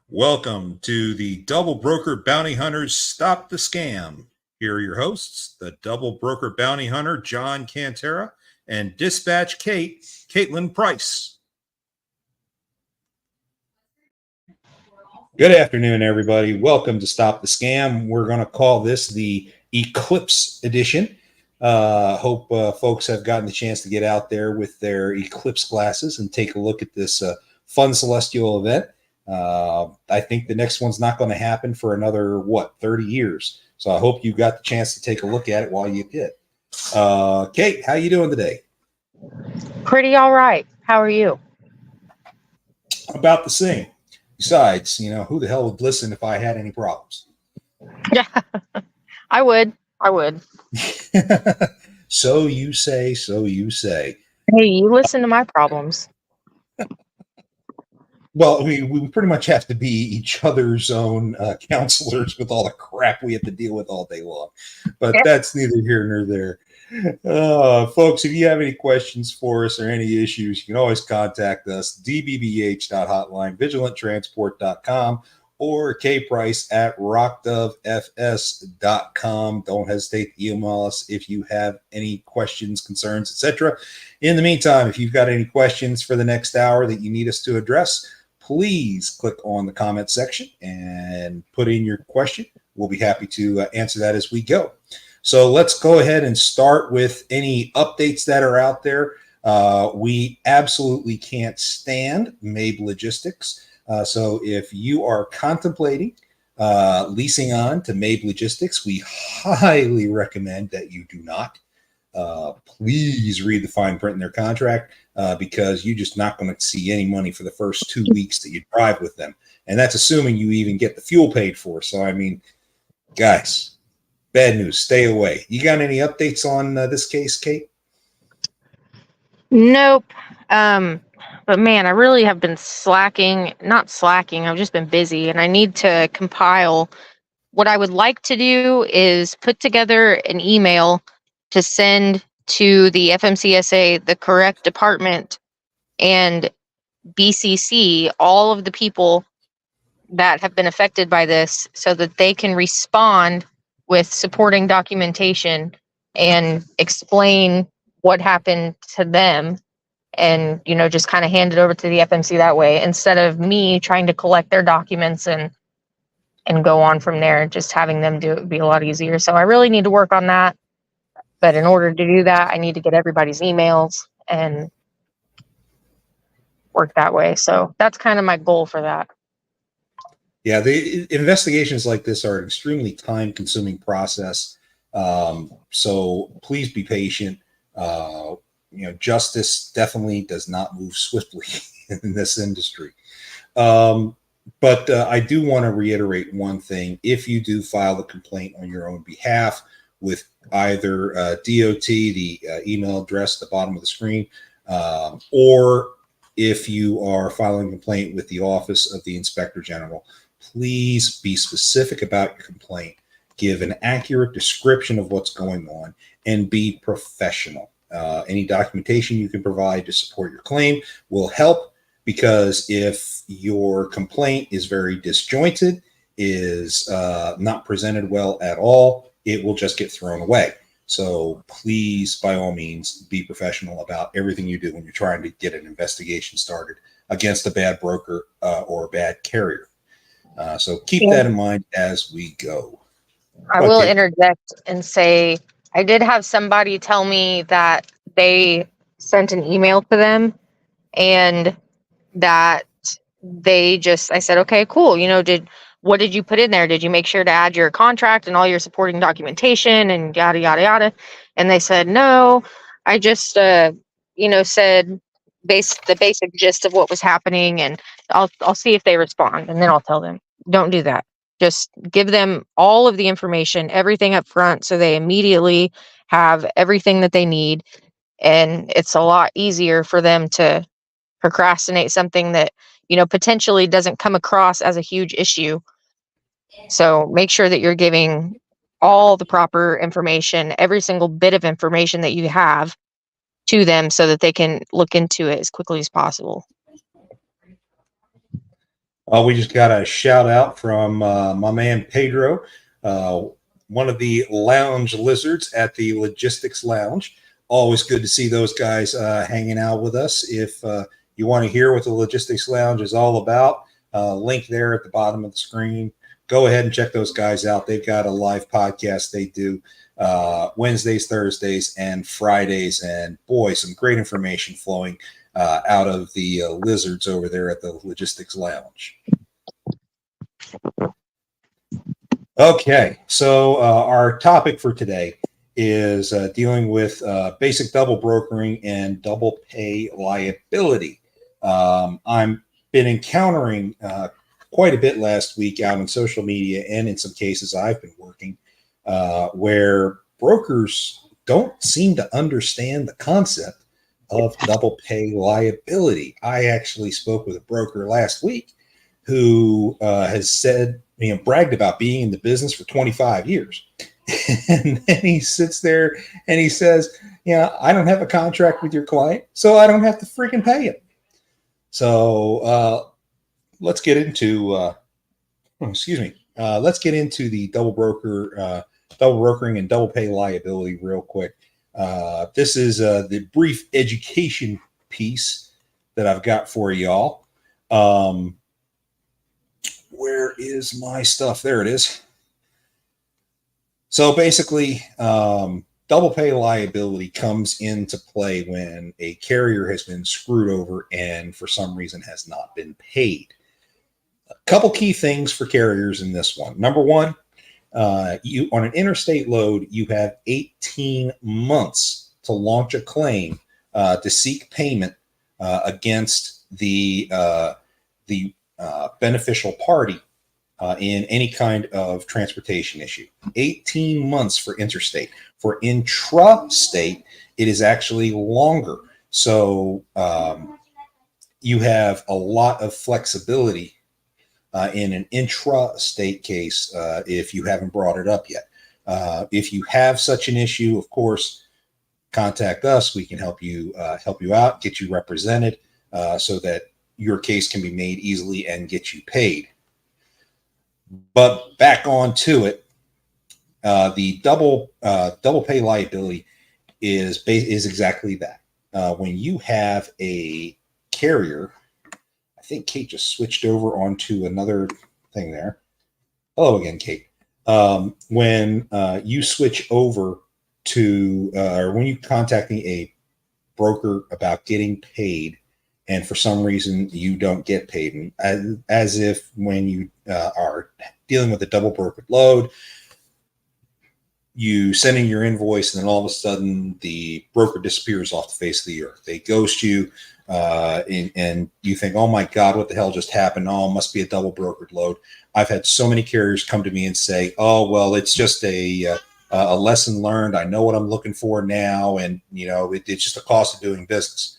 Welcome to the Double Broker Bounty Hunters Stop the Scam. Here are your hosts, the Double Broker Bounty Hunter, John Cantera, and Dispatch Kate, Caitlin Price. Good afternoon, everybody. Welcome to Stop the Scam. We're going to call this the Eclipse Edition. Hope folks have gotten the chance to get out there with their eclipse glasses and take a look at this fun celestial event. I think the next one's not going to happen for another, 30 years. So I hope you got the chance to take a look at it while you did. Kate, how you doing today? Pretty all right. How are you? About the same. Besides, who the hell would listen if I had any problems? Yeah, I would. So you say. Hey, you listen to my problems. Well, we pretty much have to be each other's own counselors with all the crap we have to deal with all day long. But that's neither here nor there. Folks, if you have any questions for us or any issues, you can always contact us, dbbh.hotline, vigilanttransport.com, or kprice@rockdovefs.com. Don't hesitate to email us if you have any questions, concerns, etc. In the meantime, if you've got any questions for the next hour that you need us to address, please click on the comment section and put in your question. We'll be happy to answer that as we go. So let's go ahead and start with any updates that are out there. We absolutely can't stand MABE Logistics. So if you are contemplating leasing on to MABE Logistics, we highly recommend that you do not. Please read the fine print in their contract because you're just not going to see any money for the first 2 weeks that you drive with them. And that's assuming you even get the fuel paid for. So, I mean, guys, bad news. Stay away. You got any updates on this case, Kate? Nope. But man, I really have been not slacking. I've just been busy and I need to compile. What I would like to do is put together an email to send to the FMCSA, the correct department, and BCC all of the people that have been affected by this so that they can respond with supporting documentation and explain what happened to them and, just kind of hand it over to the FMC that way instead of me trying to collect their documents and go on from there. Just having them do it would be a lot easier. So I really need to work on that. But in order to do that, I need to get everybody's emails and work that way. So that's kind of my goal for that. Yeah, the investigations like this are an extremely time-consuming process. So please be patient. Justice definitely does not move swiftly in this industry. But I do want to reiterate one thing. If you do file the complaint on your own behalf with either DOT, the email address at the bottom of the screen, or if you are filing a complaint with the Office of the Inspector General, please be specific about your complaint, give an accurate description of what's going on, and be professional. Any documentation you can provide to support your claim will help, because if your complaint is very disjointed, is not presented well at all, it will just get thrown away. So please, by all means, be professional about everything you do when you're trying to get an investigation started against a bad broker or a bad carrier. So keep that in mind as we go. I will interject and say I did have somebody tell me that they sent an email to them and that I said, okay, cool. What did you put in there? Did you make sure to add your contract and all your supporting documentation and yada, yada, yada? And they said, no, I just, said the basic gist of what was happening, and I'll see if they respond, and then I'll tell them. Don't do that. Just give them all of the information, everything up front, so they immediately have everything that they need. And it's a lot easier for them to procrastinate something that, potentially doesn't come across as a huge issue. So make sure that you're giving all the proper information, every single bit of information that you have to them so that they can look into it as quickly as possible. We just got a shout out from my man Pedro, uh, one of the lounge lizards at the Logistics Lounge. Always good to see those guys hanging out with us. If you want to hear what the Logistics Lounge is all about, link there at the bottom of the screen. Go ahead and check those guys out. They've got a live podcast they do Wednesdays, Thursdays, and Fridays. And boy, some great information flowing out of the lizards over there at the Logistics Lounge. Okay, so our topic for today is dealing with basic double brokering and double pay liability. I've been encountering quite a bit last week out on social media, and in some cases I've been working where brokers don't seem to understand the concept of double pay liability. I actually spoke with a broker last week who has said, bragged about being in the business for 25 years. And then he sits there and he says, I don't have a contract with your client, so I don't have to freaking pay him. So let's get into, let's get into the double brokering and double pay liability real quick. This is the brief education piece that I've got for y'all. Where is my stuff? There it is. So basically, double pay liability comes into play when a carrier has been screwed over and for some reason has not been paid. A couple key things for carriers in this one. Number one, you on an interstate load, you have 18 months to launch a claim to seek payment against the beneficial party in any kind of transportation issue. 18 months for interstate. For intra-state, it is actually longer. So you have a lot of flexibility in an intra-state case if you haven't brought it up yet. If you have such an issue, of course, contact us. We can help you out, get you represented so that your case can be made easily and get you paid. But back on to it, the double pay liability is exactly that. When you have a carrier, I think Kate just switched over onto another thing there. Hello again, Kate. When you switch over to, or when you're contacting a broker about getting paid, and for some reason you don't get paid, and as if when you are dealing with a double brokered load, you send in your invoice, and then all of a sudden the broker disappears off the face of the earth. They ghost you, and you think, oh my God, what the hell just happened? Oh, it must be a double brokered load. I've had so many carriers come to me and say, oh, well, it's just a lesson learned. I know what I'm looking for now, and it's just the cost of doing business.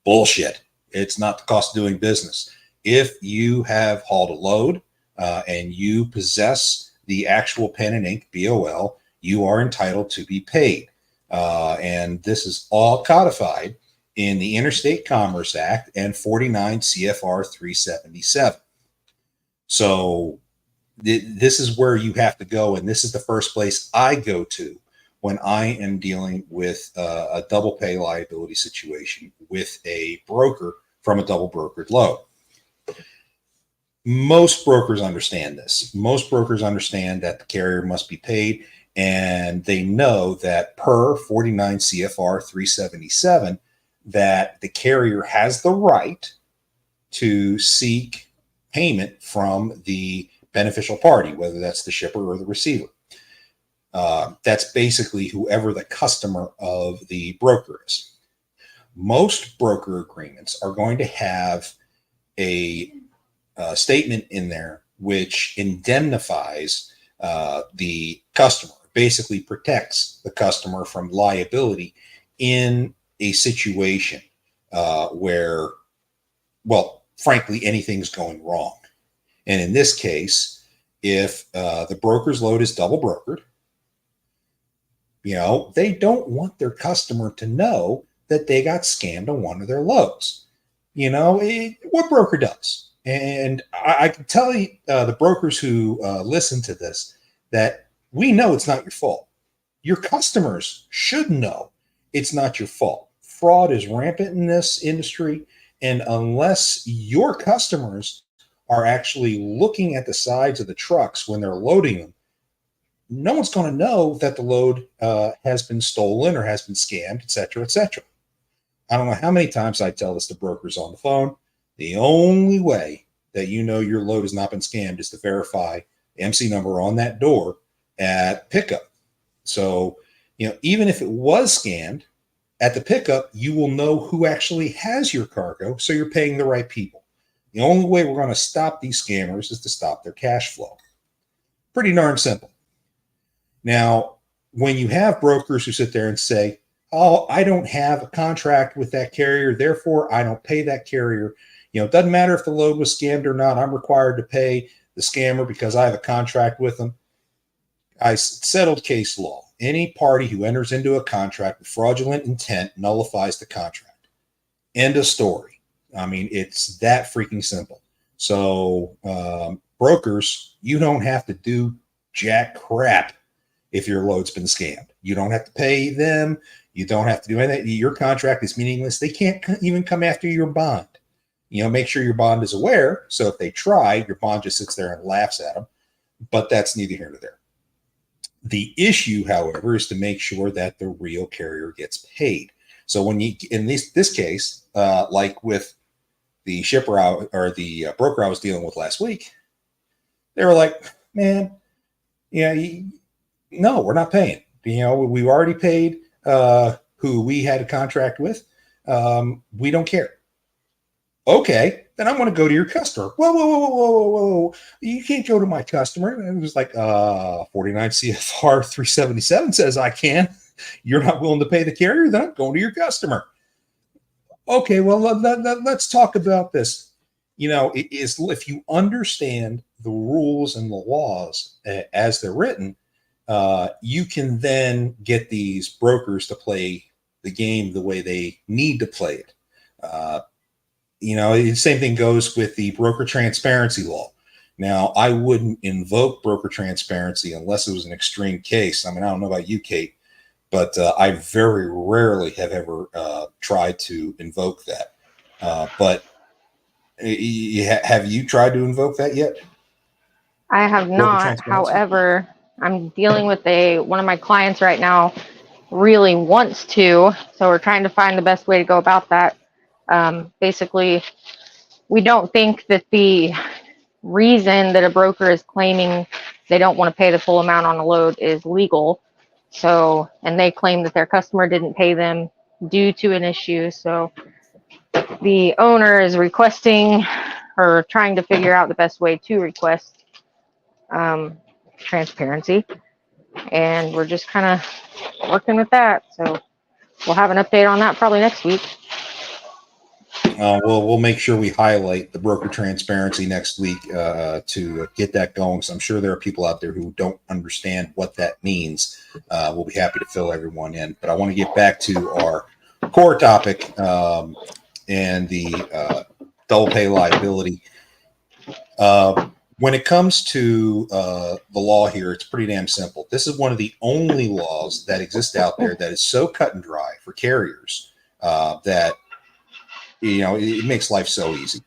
Bullshit. It's not the cost of doing business. If you have hauled a load and you possess the actual pen and ink BOL, you are entitled to be paid. And this is all codified in the Interstate Commerce Act and 49 CFR 377. So this is where you have to go, and this is the first place I go to when I am dealing with a double pay liability situation with a broker from a double brokered load. Most brokers understand this. Most brokers understand that the carrier must be paid, and they know that per 49 CFR 377 that the carrier has the right to seek payment from the beneficial party, whether that's the shipper or the receiver. That's basically whoever the customer of the broker is. Most broker agreements are going to have a statement in there which indemnifies the customer, basically protects the customer from liability in a situation where, well, frankly, anything's going wrong. And in this case, if the broker's load is double brokered, they don't want their customer to know that they got scammed on one of their loads. What broker does? And I can tell you, the brokers who listen to this, that we know it's not your fault. Your customers should know it's not your fault. Fraud is rampant in this industry. And unless your customers are actually looking at the sides of the trucks when they're loading them, no one's going to know that the load has been stolen or has been scammed, et cetera, et cetera. I don't know how many times I tell this to brokers on the phone. The only way that you know your load has not been scammed is to verify the MC number on that door at pickup. So, even if it was scammed at the pickup, you will know who actually has your cargo, so you're paying the right people. The only way we're going to stop these scammers is to stop their cash flow. Pretty darn simple. Now, when you have brokers who sit there and say, oh, I don't have a contract with that carrier, therefore I don't pay that carrier. It doesn't matter if the load was scammed or not. I'm required to pay the scammer because I have a contract with them. I settled case law. Any party who enters into a contract with fraudulent intent nullifies the contract. End of story. I mean, it's that freaking simple. So brokers, you don't have to do jack crap if your load's been scammed. You don't have to pay them. You don't have to do anything. Your contract is meaningless. They can't even come after your bond. Make sure your bond is aware. So if they try, your bond just sits there and laughs at them. But that's neither here nor there. The issue, however, is to make sure that the real carrier gets paid. So when you, in this case, like with the shipper or the broker I was dealing with last week, they were like, man, no, we're not paying. We've already paid who we had a contract with. We don't care. Okay, then I'm going to go to your customer. Whoa. You can't go to my customer. And it was like 49 CFR 377 says I can. You're not willing to pay the carrier, then I'm going to your customer. Okay, well, let's talk about this. If you understand the rules and the laws as they're written, you can then get these brokers to play the game the way they need to play it. The same thing goes with the broker transparency law. Now, I wouldn't invoke broker transparency unless it was an extreme case. I mean, I don't know about you, Kate, but I very rarely have ever tried to invoke that. But have you tried to invoke that yet? I have not. However, I'm dealing with one of my clients right now really wants to. So we're trying to find the best way to go about that. Basically, we don't think that the reason that a broker is claiming they don't want to pay the full amount on a load is legal. So, and they claim that their customer didn't pay them due to an issue. So the owner is requesting or trying to figure out the best way to request transparency. And we're just kind of working with that. So we'll have an update on that probably next week. We'll make sure we highlight the broker transparency next week to get that going. So I'm sure there are people out there who don't understand what that means. We'll be happy to fill everyone in. But I want to get back to our core topic and the double pay liability. When it comes to the law here, it's pretty damn simple. This is one of the only laws that exist out there that is so cut and dry for carriers that it makes life so easy.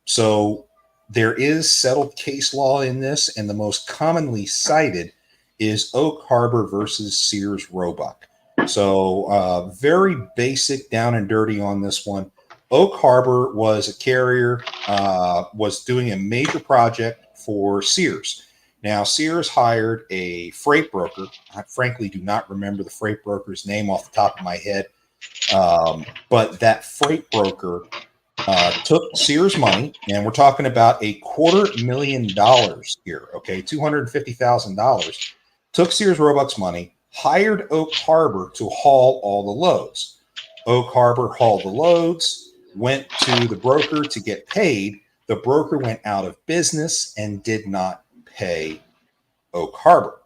So there is settled case law in this, and the most commonly cited is Oak Harbor versus Sears Roebuck. So very basic, down and dirty on this one. Oak Harbor was a carrier, was doing a major project for Sears. Now, Sears hired a freight broker. I frankly do not remember the freight broker's name off the top of my head. But that freight broker took Sears money, and we're talking about $250,000 here, okay, $250,000, took Sears Roebuck's money, hired Oak Harbor to haul all the loads. Oak Harbor hauled the loads, went to the broker to get paid. The broker went out of business and did not pay Oak Harbor.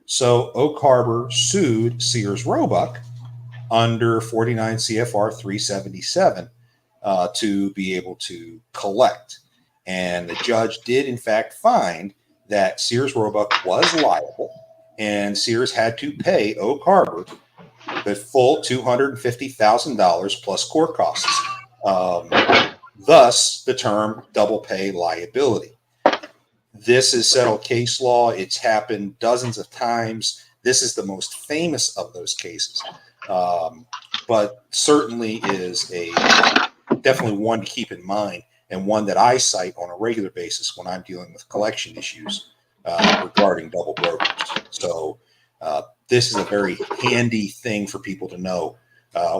So Oak Harbor sued Sears Roebuck under 49 CFR 377 to be able to collect. And the judge did, in fact, find that Sears Roebuck was liable, and Sears had to pay Oak Harbor the full $250,000 plus court costs. Thus, the term double pay liability. This is settled case law. It's happened dozens of times. This is the most famous of those cases, but certainly is definitely one to keep in mind, and one that I cite on a regular basis when I'm dealing with collection issues regarding double brokers. So this is a very handy thing for people to know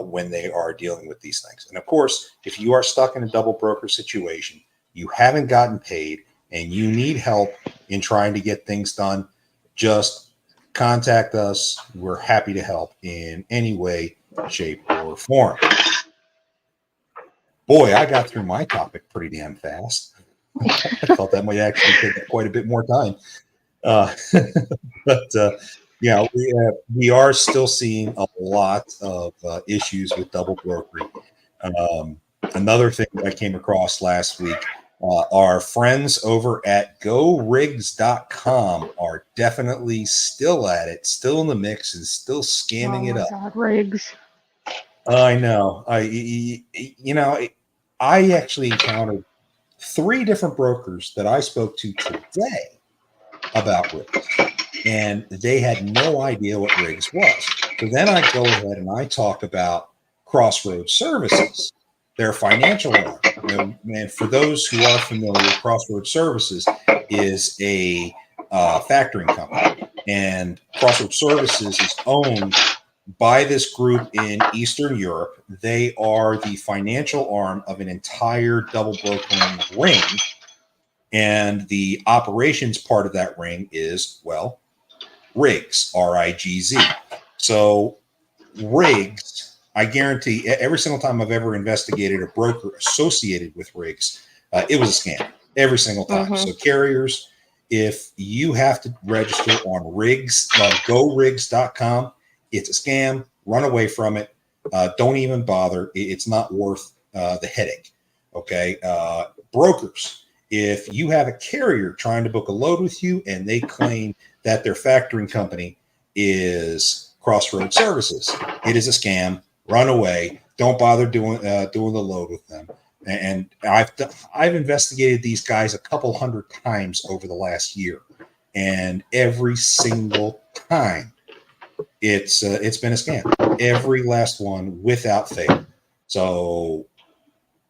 when they are dealing with these things. And of course, if you are stuck in a double broker situation, you haven't gotten paid, and you need help in trying to get things done, just contact us. We're happy to help in any way, shape, or form. Boy, I got through my topic pretty damn fast. I thought that might actually take quite a bit more time. But yeah, we are still seeing a lot of issues with double brokering. Another thing that I came across last week, our friends over at GoRigs.com are definitely still at it, still in the mix, and still scamming it up. God, rigs. I know. I actually encountered 3 different brokers that I spoke to today about rigs, and they had no idea what rigs was. So then I go ahead and I talk about Crossroads Services, their financial arm. And for those who are familiar, Crossroads Services is a factoring company, and Crossroads Services is owned by this group in Eastern Europe. They are the financial arm of an entire double brokering ring. And the operations part of that ring is, well, Riggs, R-I-G-Z. So Riggs, I guarantee every single time I've ever investigated a broker associated with Riggs, it was a scam every single time. So carriers, if you have to register on Riggs, GoRigs.com, it's a scam. Run away from it. Don't even bother. It's not worth the headache. Okay. Brokers, if you have a carrier trying to book a load with you and they claim that their factoring company is Crossroads Services, it is a scam. Run away. Don't bother doing the load with them. And I've investigated these guys a couple hundred times over the last year, and every single time it's been a scam. Every last one without fail. So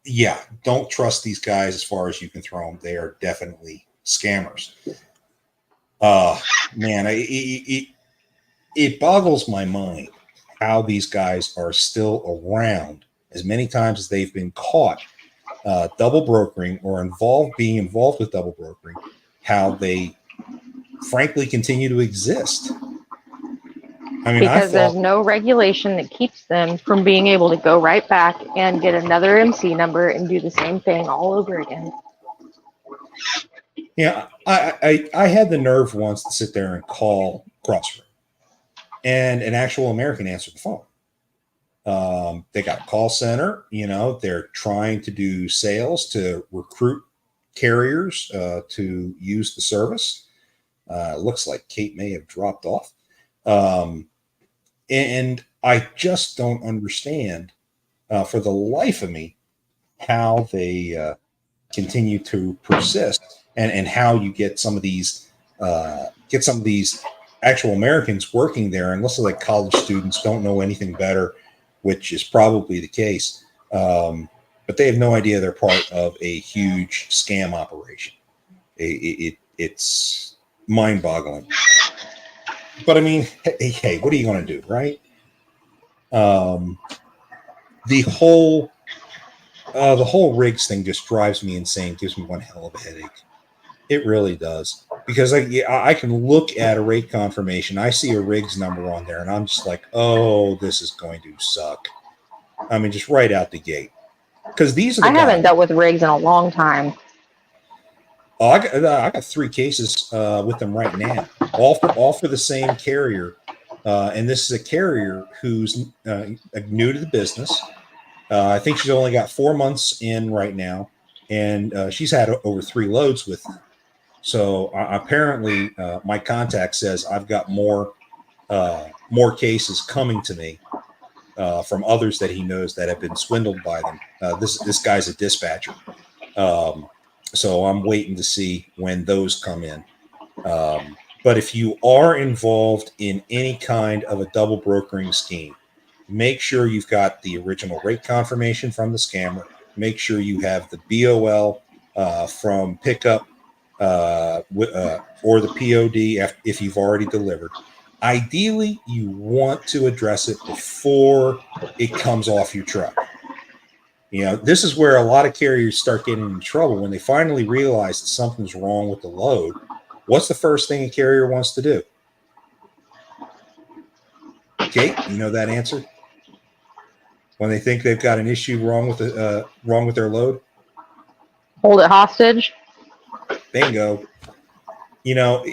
yeah, don't trust these guys as far as you can throw them. They are definitely scammers. Man, it boggles my mind how these guys are still around as many times as they've been caught double brokering or being involved with double brokering, how they frankly continue to exist. I mean, because there's no regulation that keeps them from being able to go right back and get another MC number and do the same thing all over again. Yeah, I had the nerve once to sit there and call Crossroads, and an actual American answered the phone. They got a call center. They're trying to do sales to recruit carriers to use the service. Looks like Kate may have dropped off. And I just don't understand for the life of me how they continue to persist, and how you get some of these actual Americans working there, unless they're like college students, don't know anything better, which is probably the case. But they have no idea they're part of a huge scam operation. It's mind-boggling. But I mean, hey, what are you going to do, right? The whole Riggs thing just drives me insane. Gives me one hell of a headache. It really does, because I can look at a rate confirmation. I see a Riggs number on there, and I'm just like, oh, this is going to suck. I mean, just right out the gate. Because these are the guys. I haven't dealt with Riggs in a long time. Oh, I got 3 cases with them right now, all for the same carrier, and this is a carrier who's new to the business. I think she's only got 4 months in right now, and she's had over 3 loads with them. So apparently, my contact says I've got more cases coming to me from others that he knows that have been swindled by them. This guy's a dispatcher, so I'm waiting to see when those come in. But if you are involved in any kind of a double brokering scheme, make sure you've got the original rate confirmation from the scammer. Make sure you have the BOL from pickup or the POD if you've already delivered. Ideally, you want to address it before it comes off your truck. You know, this is where a lot of carriers start getting in trouble when they finally realize that something's wrong with the load. What's the first thing a carrier wants to do? Kate, you know that answer? When they think they've got an issue wrong with their load? Hold it hostage. Bingo. You know,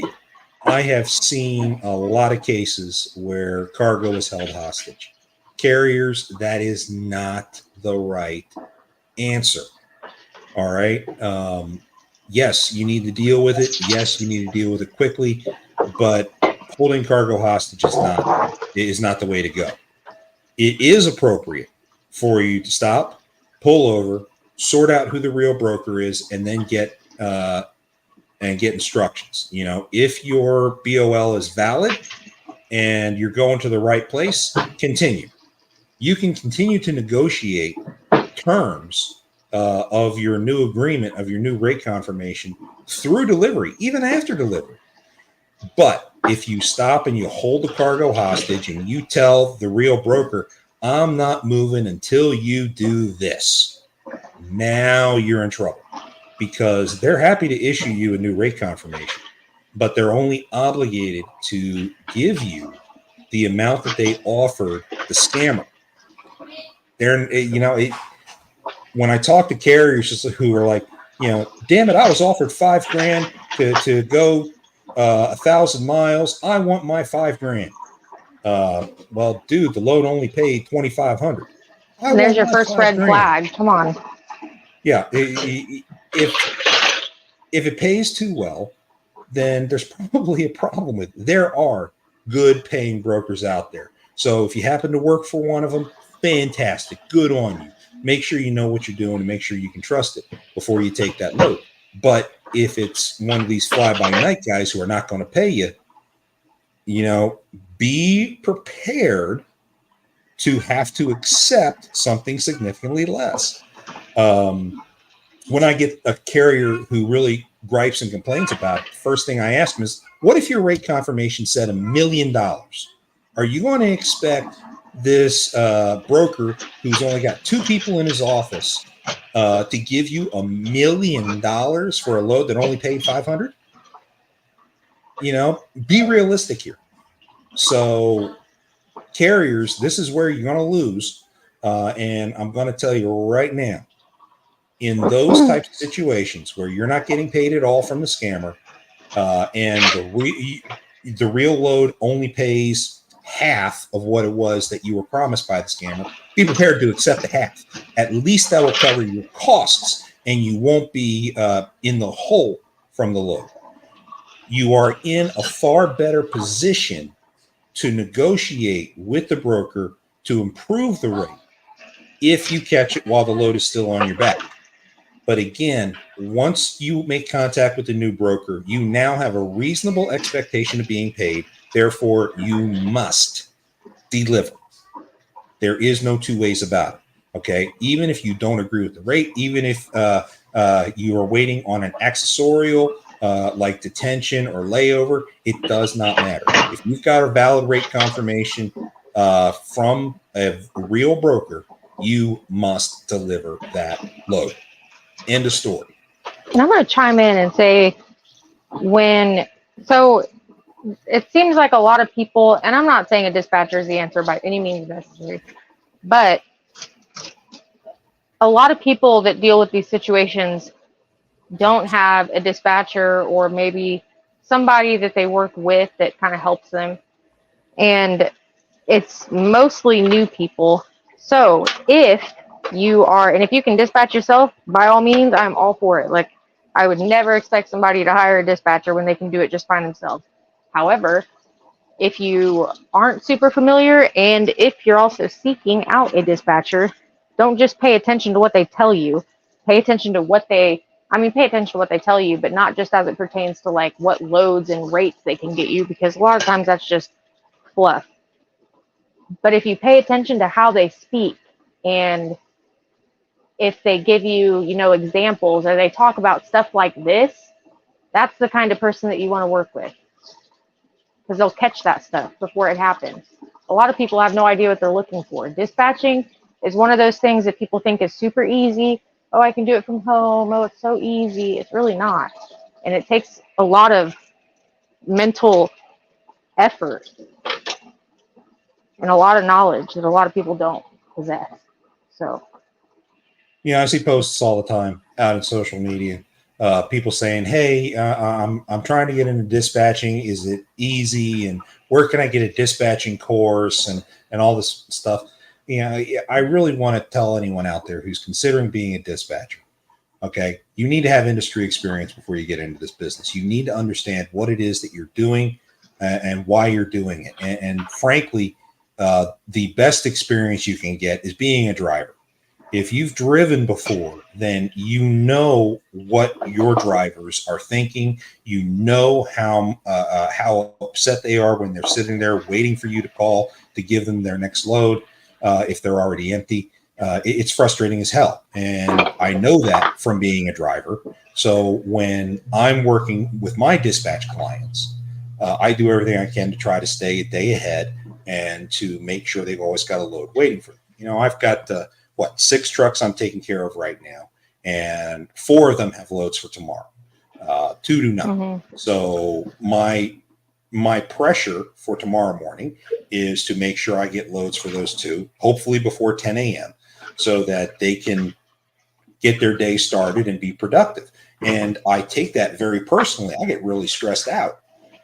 I have seen a lot of cases where cargo is held hostage. Carriers, that is not the right answer. All right. Yes, you need to deal with it. Yes, you need to deal with it quickly, but holding cargo hostage is not the way to go. It is appropriate for you to stop, pull over, sort out who the real broker is, and then get instructions. You know, if your BOL is valid and you're going to the right place, continue. You can continue to negotiate terms of your new agreement, of your new rate confirmation through delivery, even after delivery. But if you stop and you hold the cargo hostage and you tell the real broker, I'm not moving until you do this, now you're in trouble, because they're happy to issue you a new rate confirmation, but they're only obligated to give you the amount that they offered the scammer. When I talk to carriers who are like, you know, damn it, I was offered $5,000 to go 1,000 miles. I want my $5,000. Well, dude, the load only paid $2,500. There's your first red flag. Come on. Yeah, if it pays too well, then there's probably a problem with it. There are good paying brokers out there. So if you happen to work for one of them, fantastic. Good on you. Make sure you know what you're doing and make sure you can trust it before you take that load. But if it's one of these fly-by-night guys who are not going to pay you, you know, be prepared to have to accept something significantly less. When I get a carrier who really gripes and complains about it, the first thing I ask them is, what if your rate confirmation said $1 million? Are you going to expect this broker who's only got 2 people in his office to give you $1 million for a load that only paid $500? You know, be realistic here. So carriers, this is where you're going to lose. And I'm going to tell you right now, in those types of situations where you're not getting paid at all from the scammer, and the real load only pays half of what it was that you were promised by the scammer, be prepared to accept the half. At least that will cover your costs, and you won't be in the hole from the load. You are in a far better position to negotiate with the broker to improve the rate if you catch it while the load is still on your back. But again, once you make contact with the new broker, you now have a reasonable expectation of being paid. Therefore, you must deliver. There is no 2 ways about it. Okay. Even if you don't agree with the rate, even if you are waiting on an accessorial like detention or layover, it does not matter. If you've got a valid rate confirmation from a real broker, you must deliver that load. End of story. And I'm going to chime in and say, so it seems like a lot of people, and I'm not saying a dispatcher is the answer by any means necessary, but a lot of people that deal with these situations don't have a dispatcher or maybe somebody that they work with that kind of helps them. And it's mostly new people. So if you are, and if you can dispatch yourself, by all means, I'm all for it. Like, I would never expect somebody to hire a dispatcher when they can do it just fine themselves. However, if you aren't super familiar and if you're also seeking out a dispatcher, don't just pay attention to what they tell you. Pay attention to pay attention to what they tell you, but not just as it pertains to like what loads and rates they can get you, because a lot of times that's just fluff. But if you pay attention to how they speak, and if they give you, examples, or they talk about stuff like this, that's the kind of person that you want to work with, because they'll catch that stuff before it happens. A lot of people have no idea what they're looking for. Dispatching is one of those things that people think is super easy. Oh, I can do it from home. Oh, it's so easy. It's really not. And it takes a lot of mental effort and a lot of knowledge that a lot of people don't possess. So, Yeah, I see posts all the time out in social media. People saying, "Hey, I'm trying to get into dispatching. Is it easy? And where can I get a dispatching course and all this stuff?" I really want to tell anyone out there who's considering being a dispatcher, okay, you need to have industry experience before you get into this business. You need to understand what it is that you're doing and why you're doing it. And frankly, the best experience you can get is being a driver. If you've driven before, then you know what your drivers are thinking. You know how upset they are when they're sitting there waiting for you to call to give them their next load if they're already empty. It's frustrating as hell. And I know that from being a driver. So when I'm working with my dispatch clients, I do everything I can to try to stay a day ahead and to make sure they've always got a load waiting for them. I've got 6 trucks I'm taking care of right now, and 4 of them have loads for tomorrow. 2 do not. mm-hmm. So my pressure for tomorrow morning is to make sure I get loads for those 2, hopefully before 10 a.m., so that they can get their day started and be productive. And I take that very personally. I get really stressed out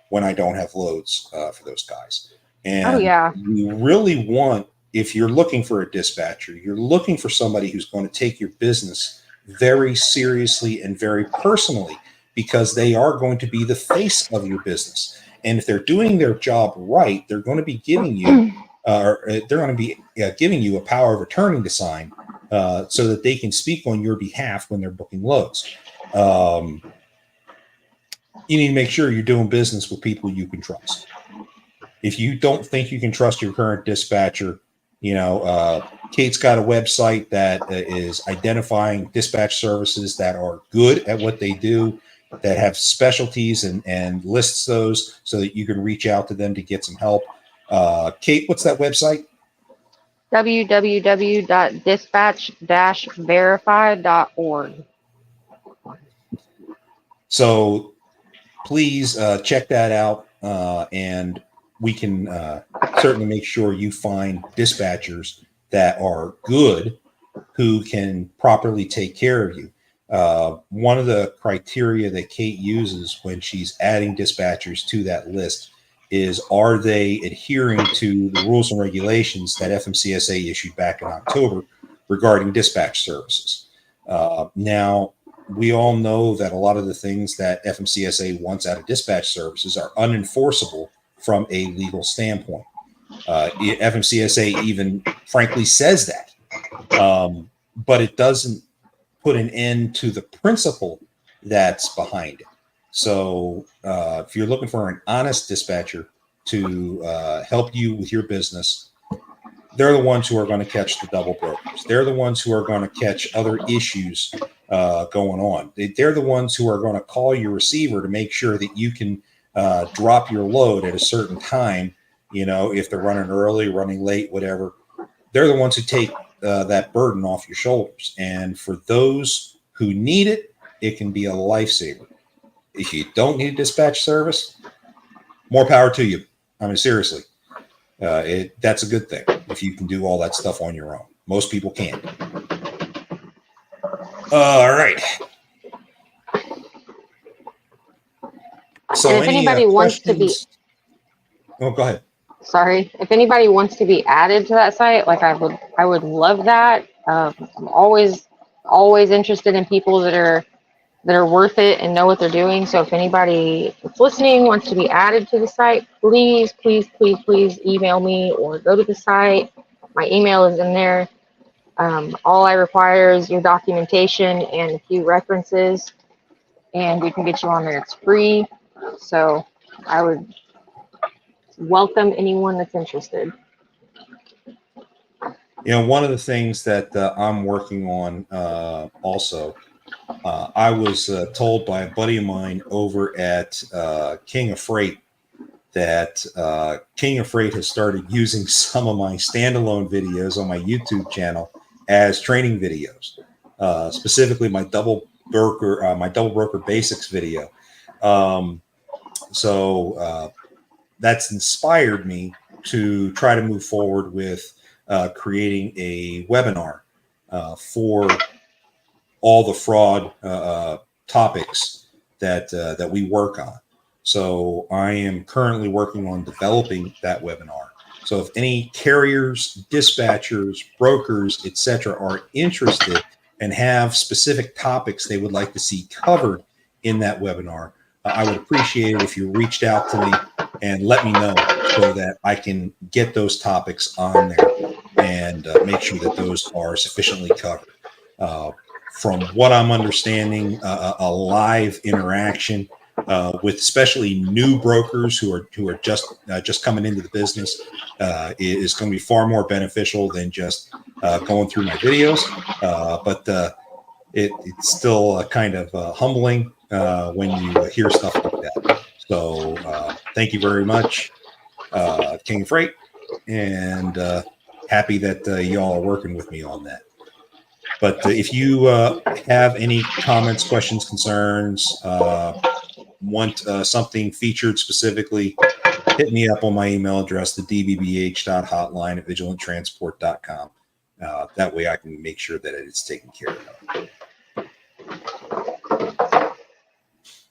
when I don't have loads for those guys. And you really want, if you're looking for a dispatcher, you're looking for somebody who's going to take your business very seriously and very personally, because they are going to be the face of your business. And if they're doing their job right, they're going to be giving you, giving you a power of attorney to sign, so that they can speak on your behalf when they're booking loads. You need to make sure you're doing business with people you can trust. If you don't think you can trust your current dispatcher, Kate's got a website that is identifying dispatch services that are good at what they do, that have specialties, and lists those so that you can reach out to them to get some help. Kate, what's that website? www.dispatch-verify.org. So please check that out, and we can certainly make sure you find dispatchers that are good, who can properly take care of you. One of the criteria that Kate uses when she's adding dispatchers to that list is, are they adhering to the rules and regulations that FMCSA issued back in October regarding dispatch services? Now, we all know that a lot of the things that FMCSA wants out of dispatch services are unenforceable from a legal standpoint. FMCSA even frankly says that, but it doesn't put an end to the principle that's behind it. So if you're looking for an honest dispatcher to help you with your business, they're the ones who are going to catch the double brokers. They're the ones who are going to catch other issues going on. They're the ones who are going to call your receiver to make sure that you can drop your load at a certain time. If they're running early, running late, whatever, they're the ones who take that burden off your shoulders. And for those who need it, it can be a lifesaver. If you don't need a dispatch service, more power to you. I mean, seriously, that's a good thing if you can do all that stuff on your own. Most people can't. All right. So and if anybody wants to be, go ahead. Sorry, if anybody wants to be added to that site, like I would love that. I'm always interested in people that are worth it and know what they're doing. So if anybody that's listening wants to be added to the site, please email me or go to the site. My email is in there. All I require is your documentation and a few references, and we can get you on there. It's free. So I would welcome anyone that's interested. One of the things that I'm working on also, I was told by a buddy of mine over at King of Freight that King of Freight has started using some of my standalone videos on my YouTube channel as training videos, specifically my double broker basics video. So that's inspired me to try to move forward with creating a webinar for all the fraud topics that we work on. So I am currently working on developing that webinar. So if any carriers, dispatchers, brokers, etc., are interested and have specific topics they would like to see covered in that webinar, I would appreciate it if you reached out to me and let me know so that I can get those topics on there and make sure that those are sufficiently covered. From what I'm understanding, a live interaction with especially new brokers who are just coming into the business is going to be far more beneficial than just going through my videos. But it's still kind of humbling when you hear stuff like that. So thank you very much, King of Freight, and happy that y'all are working with me on that. But if you have any comments, questions, concerns, want something featured specifically, hit me up on my email address, the dbbh.hotline@vigilanttransport.com. That way I can make sure that it's taken care of.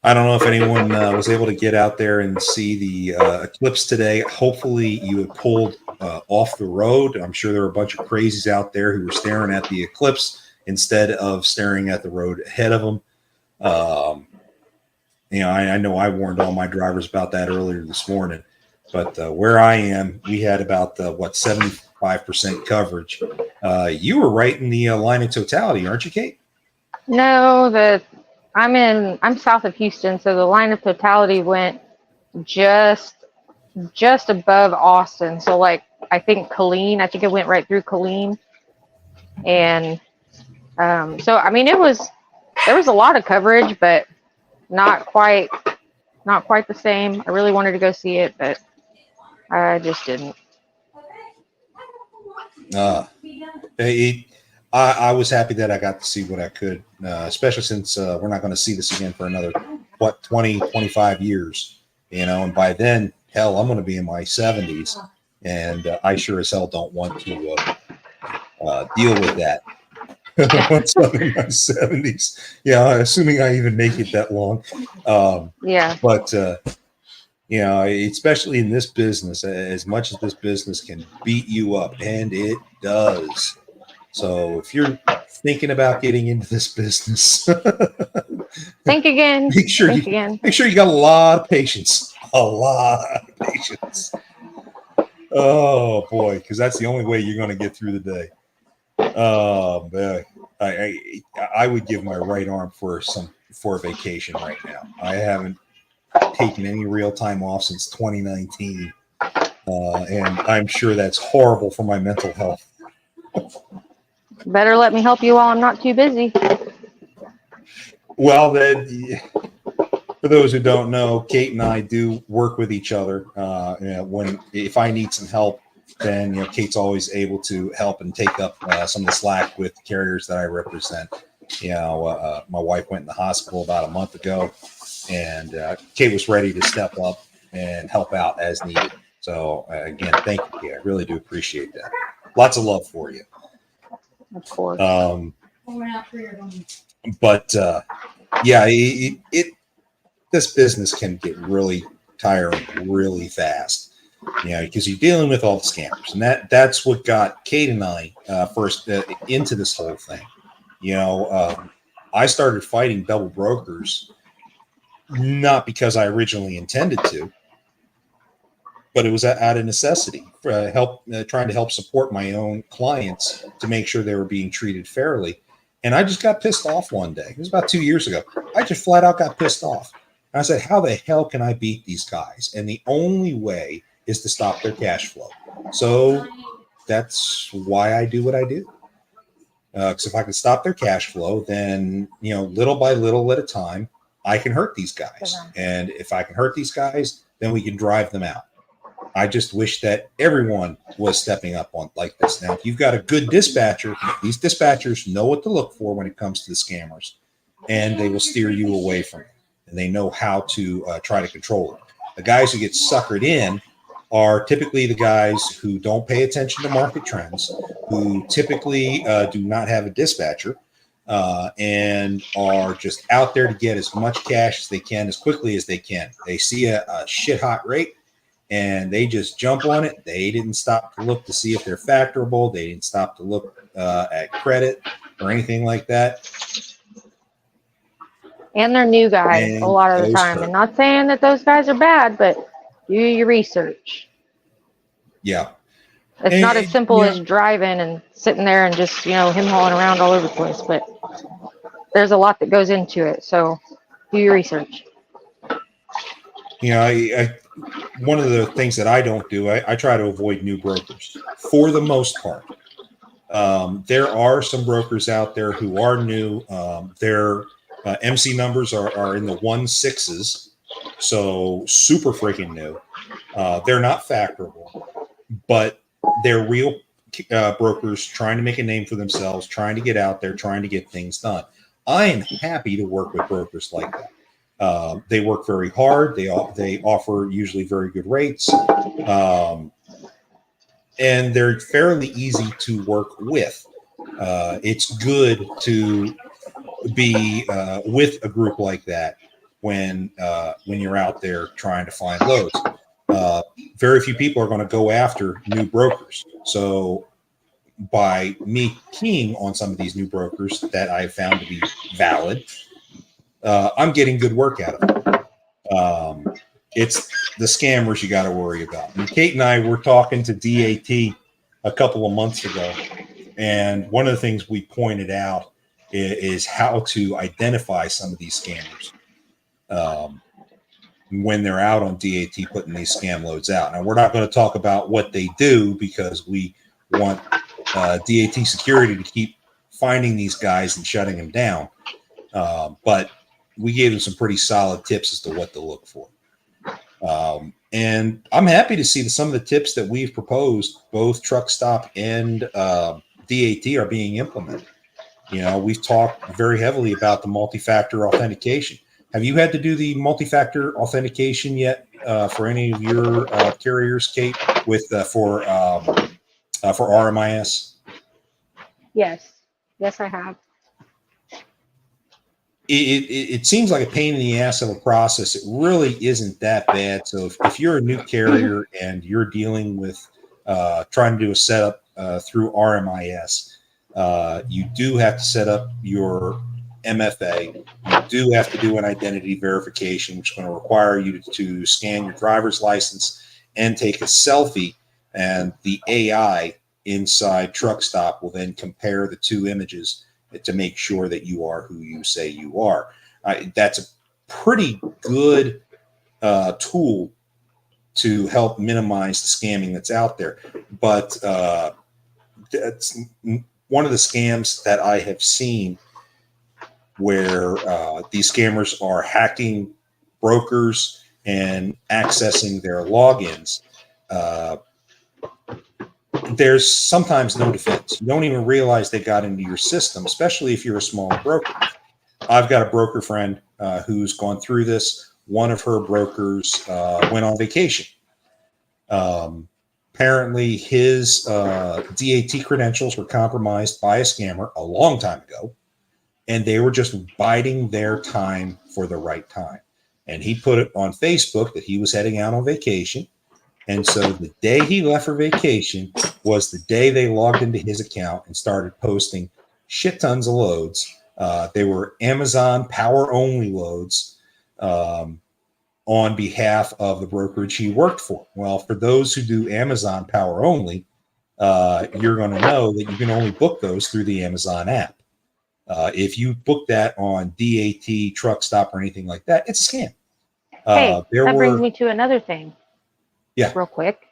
I don't know if anyone was able to get out there and see the eclipse today. Hopefully you had pulled off the road. I'm sure there were a bunch of crazies out there who were staring at the eclipse instead of staring at the road ahead of them. I know I warned all my drivers about that earlier this morning, but where I am, we had about 75% coverage. You were right in the line of totality, aren't you, Kate? No, I'm south of Houston, so the line of totality went just above Austin. So like I think it went right through Killeen, and so I mean there was a lot of coverage, but not quite the same. I really wanted to go see it, but I just didn't. I was happy that I got to see what I could, especially since we're not going to see this again for another 20, 25 years, and by then, hell, I'm going to be in my 70s, and I sure as hell don't want to deal with that. Once I'm in my 70s, assuming I even make it that long. But especially in this business, as much as this business can beat you up, and it does. So if you're thinking about getting into this business, think again. Make sure you got a lot of patience. Oh boy, because that's the only way you're going to get through the day. Oh man, I would give my right arm for a vacation right now. I haven't taken any real time off since 2019, and I'm sure that's horrible for my mental health. Better let me help you while I'm not too busy. Well, then, for those who don't know, Kate and I do work with each other. If I need some help, then Kate's always able to help and take up some of the slack with the carriers that I represent. My wife went in the hospital about a month ago, and Kate was ready to step up and help out as needed. So again, thank you, Kate. I really do appreciate that. Lots of love for you. Of course. But this business can get really tiring really fast. you know, because you're dealing with all the scammers, and that's what got Kate and I first into this whole thing. You know, I started fighting double brokers not because I originally intended to, but it was out of necessity for trying to help support my own clients to make sure they were being treated fairly. And I just got pissed off one day. It was about 2 years ago. I just flat out got pissed off. And I said, how the hell can I beat these guys? And the only way is to stop their cash flow. So that's why I do what I do. Because if I can stop their cash flow, then, you know, little by little at a time, I can hurt these guys. And if I can hurt these guys, then we can drive them out. I just wish that everyone was stepping up on like this. Now, if you've got a good dispatcher, these dispatchers know what to look for when it comes to the scammers, and they will steer you away from it. And they know how to try to control it. The guys who get suckered in are typically the guys who don't pay attention to market trends, who typically do not have a dispatcher, and are just out there to get as much cash as they can, as quickly as they can. They see a shit hot rate, and they just jump on it. They didn't stop to look to see if they're factorable. They didn't stop to look at credit or anything like that. And they're new guys And a lot of the time. hurt. And not saying that those guys are bad, but do your research. Yeah. It's not as simple as driving and sitting there and just, you know, him hauling around all over the place. But there's a lot that goes into it. So do your research. You know, I one of the things that I don't do, I try to avoid new brokers for the most part. There are some brokers out there who are new. Their MC numbers are in the 1.6s, so super freaking new. They're not factorable, but they're real brokers trying to make a name for themselves, trying to get out there, trying to get things done. I am happy to work with brokers like that. They work very hard. They offer usually very good rates, and they're fairly easy to work with. It's good to be with a group like that when you're out there trying to find loads. Very few people are going to go after new brokers. So by me keying on some of these new brokers that I found to be valid, I'm getting good work out of it. It's the scammers you got to worry about. And Kate and I were talking to DAT a couple of months ago, and one of the things we pointed out is how to identify some of these scammers when they're out on DAT putting these scam loads out. Now, we're not going to talk about what they do because we want DAT security to keep finding these guys and shutting them down. But we gave them some pretty solid tips as to what to look for. And I'm happy to see that some of the tips that we've proposed, both Truck Stop and DAT, are being implemented. You know, we've talked very heavily about the multi-factor authentication. Have you had to do the multi-factor authentication yet for any of your carriers, Kate, with for RMIS? Yes, I have. It seems like a pain in the ass of a process. It really isn't that bad. So if you're a new carrier and you're dealing with trying to do a setup through RMIS, you do have to set up your MFA. You do have to do an identity verification, which is going to require you to scan your driver's license and take a selfie. And the AI inside Truck Stop will then compare the two images to make sure that you are who you say you are. That's a pretty good tool to help minimize the scamming that's out there. But that's one of the scams that I have seen where these scammers are hacking brokers and accessing their logins. There's sometimes no defense. You don't even realize they got into your system, especially if you're a smaller broker. I've got a broker friend who's gone through this. One of her brokers went on vacation. Apparently, his DAT credentials were compromised by a scammer a long time ago, and they were just biding their time for the right time. And he put it on Facebook that he was heading out on vacation, And so the day he left for vacation was the day they logged into his account and started posting shit tons of loads. They were Amazon power only loads on behalf of the brokerage he worked for. Well, for those who do Amazon power only, you're going to know that you can only book those through the Amazon app. If you book that on DAT, Truck Stop, or anything like that, it's a scam. Hey, that brings me to another thing. Yeah. Real quick.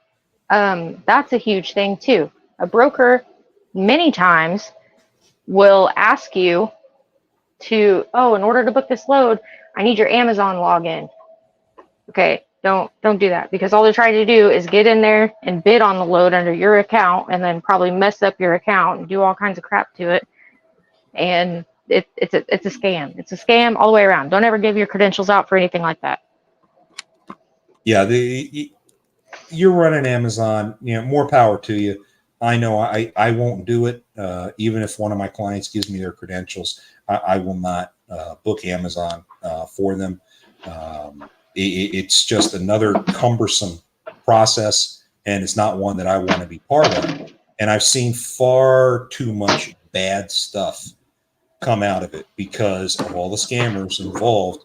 That's a huge thing too. A broker many times will ask you to, oh, in order to book this load, I need your Amazon login. Okay, don't do that, because all they're trying to do is get in there and bid on the load under your account and then probably mess up your account and do all kinds of crap to it. And it's a scam. It's a scam all the way around. Don't ever give your credentials out for anything like that. Yeah, you're running Amazon, more power to you. I know I won't do it. Even if one of my clients gives me their credentials, I will not book Amazon for them. It's just another cumbersome process, and it's not one that I want to be part of. And I've seen far too much bad stuff come out of it because of all the scammers involved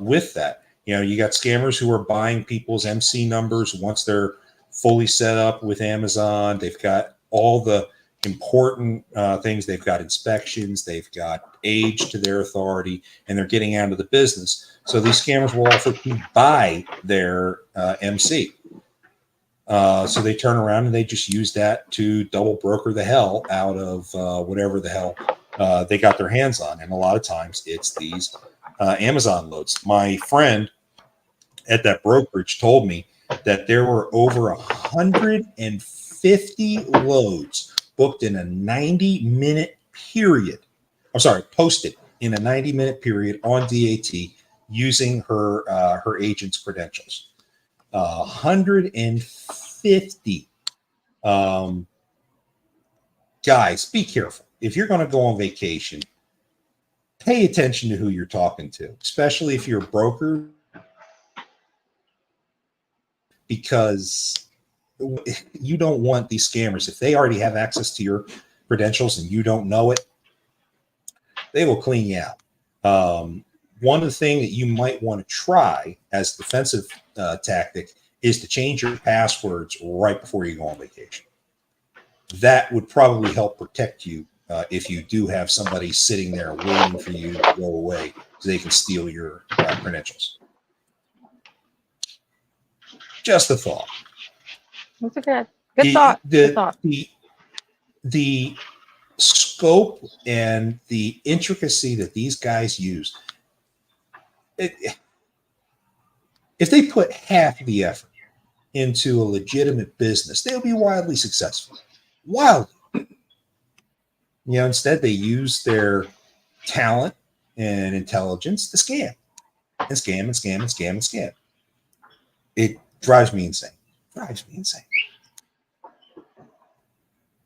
with that. You got scammers who are buying people's MC numbers once they're fully set up with Amazon. They've got all the important things. They've got inspections. They've got age to their authority, and they're getting out of the business. So these scammers will offer to buy their MC. So they turn around and they just use that to double broker the hell out of whatever the hell they got their hands on. And a lot of times it's these Amazon loads. My friend at that brokerage told me that there were over 150 loads booked in a 90-minute period. I'm sorry, posted in a 90-minute period on DAT using her agent's credentials. 150. Guys, be careful. If you're going to go on vacation, pay attention to who you're talking to, especially if you're a broker, because you don't want these scammers. If they already have access to your credentials and you don't know it, they will clean you out. One of the things that you might want to try as a defensive tactic is to change your passwords right before you go on vacation. That would probably help protect you if you do have somebody sitting there waiting for you to go away so they can steal your credentials. Just a thought. That's a good thought. Good thought. The scope and the intricacy that these guys use, if they put half the effort into a legitimate business, they'll be wildly successful. Wildly. Instead they use their talent and intelligence to scam and scam and scam and scam and scam. It drives me insane.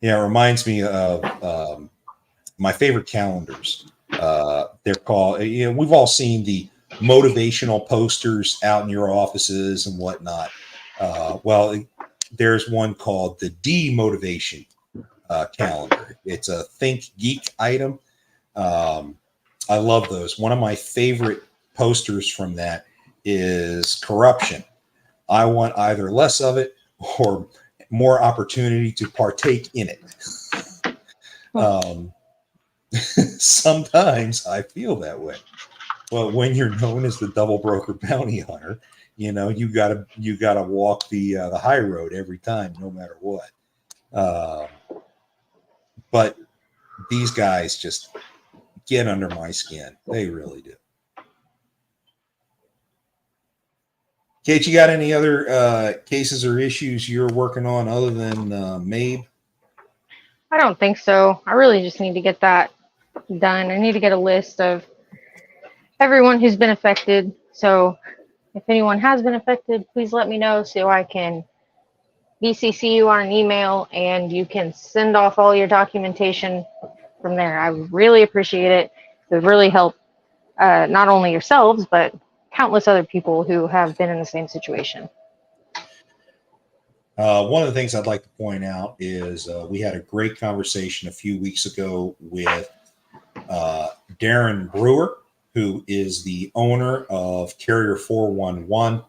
It reminds me of my favorite calendars. They're called, we've all seen the motivational posters out in your offices and whatnot. Well, there's one called the demotivation calendar. It's a Think Geek item. I love those. One of my favorite posters from that is corruption. I want either less of it or more opportunity to partake in it. Sometimes I feel that way. Well, when you're known as the double broker bounty hunter, you gotta walk the high road every time, no matter what. But these guys just get under my skin. They really do. Kate, you got any other cases or issues you're working on other than MABE? I don't think so. I really just need to get that done. I need to get a list of everyone who's been affected. So if anyone has been affected, please let me know so I can BCC you on an email and you can send off all your documentation from there. I would really appreciate it. It would really help not only yourselves, but countless other people who have been in the same situation. One of the things I'd like to point out is we had a great conversation a few weeks ago with Darren Brewer, who is the owner of Carrier 411.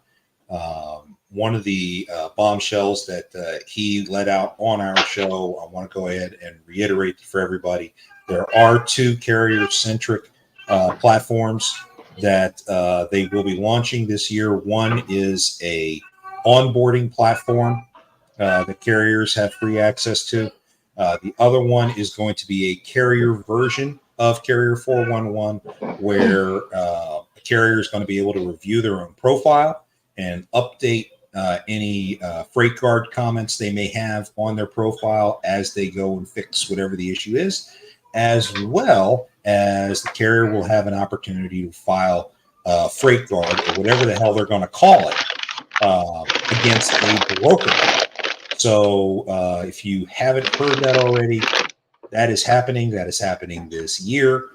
One of the bombshells that he let out on our show, I want to go ahead and reiterate for everybody. There are 2 carrier-centric platforms that they will be launching this year. One is a onboarding platform that carriers have free access to. The other one is going to be a carrier version of Carrier 411, where a carrier is going to be able to review their own profile and update any freight guard comments they may have on their profile as they go and fix whatever the issue is, as well as the carrier will have an opportunity to file freight guard or whatever the hell they're going to call it against a broker. So if you haven't heard that already, that is happening. That is happening this year.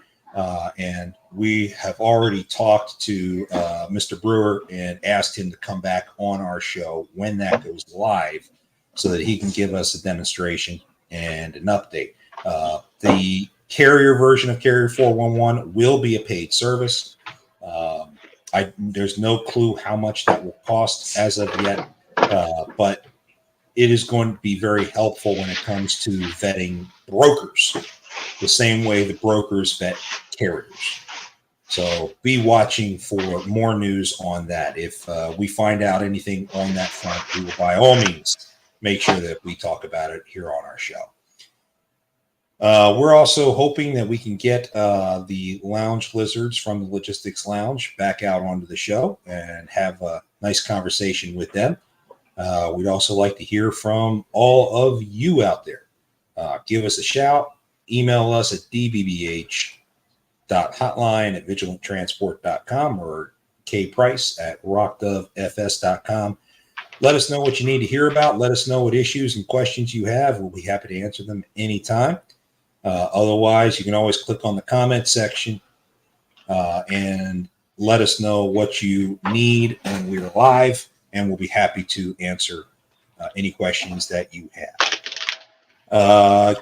And we have already talked to Mr. Brewer and asked him to come back on our show when that goes live so that he can give us a demonstration and an update. The carrier version of Carrier 411 will be a paid service. There's no clue how much that will cost as of yet, but it is going to be very helpful when it comes to vetting brokers, the same way the brokers vet carriers. So be watching for more news on that. If we find out anything on that front, we will by all means make sure that we talk about it here on our show. We're also hoping that we can get the lounge lizards from the Logistics Lounge back out onto the show and have a nice conversation with them. We'd also like to hear from all of you out there. Give us a shout. Email us at dbbh.hotline@vigilanttransport.com or kprice@rockdovefs.com. Let us know what you need to hear about. Let us know what issues and questions you have. We'll be happy to answer them anytime. Otherwise, you can always click on the comment section and let us know what you need when we're live, and we'll be happy to answer any questions that you have.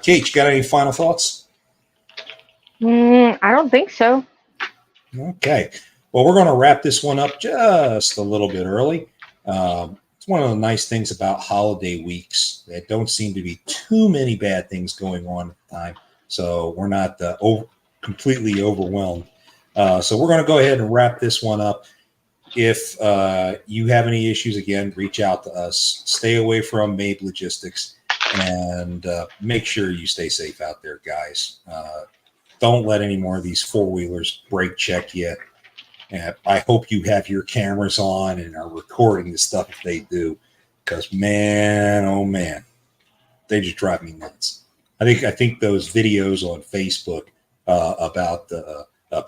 Kate, you got any final thoughts? I don't think so. Okay. Well, we're going to wrap this one up just a little bit early. It's one of the nice things about holiday weeks. There don't seem to be too many bad things going on at the time, so we're not completely overwhelmed. So we're going to go ahead and wrap this one up. If you have any issues, again, reach out to us. Stay away from MABE Logistics, and make sure you stay safe out there, guys. Don't let any more of these four-wheelers brake check you. And I hope you have your cameras on and are recording the stuff if they do, because man, oh man, they just drive me nuts. I think those videos on Facebook about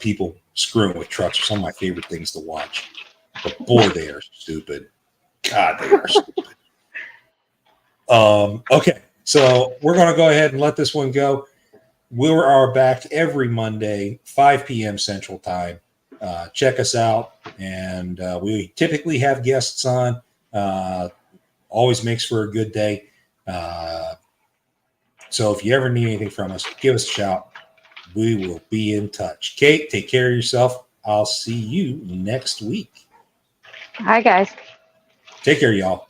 people screwing with trucks are some of my favorite things to watch. But boy, they are stupid. God, they are stupid. Okay, so we're going to go ahead and let this one go. We are back every Monday, 5 p.m. Central Time. Check us out, and we typically have guests on. Always makes for a good day. So if you ever need anything from us, give us a shout. We will be in touch. Kate, take care of yourself. I'll see you next week. Hi, guys. Take care, y'all.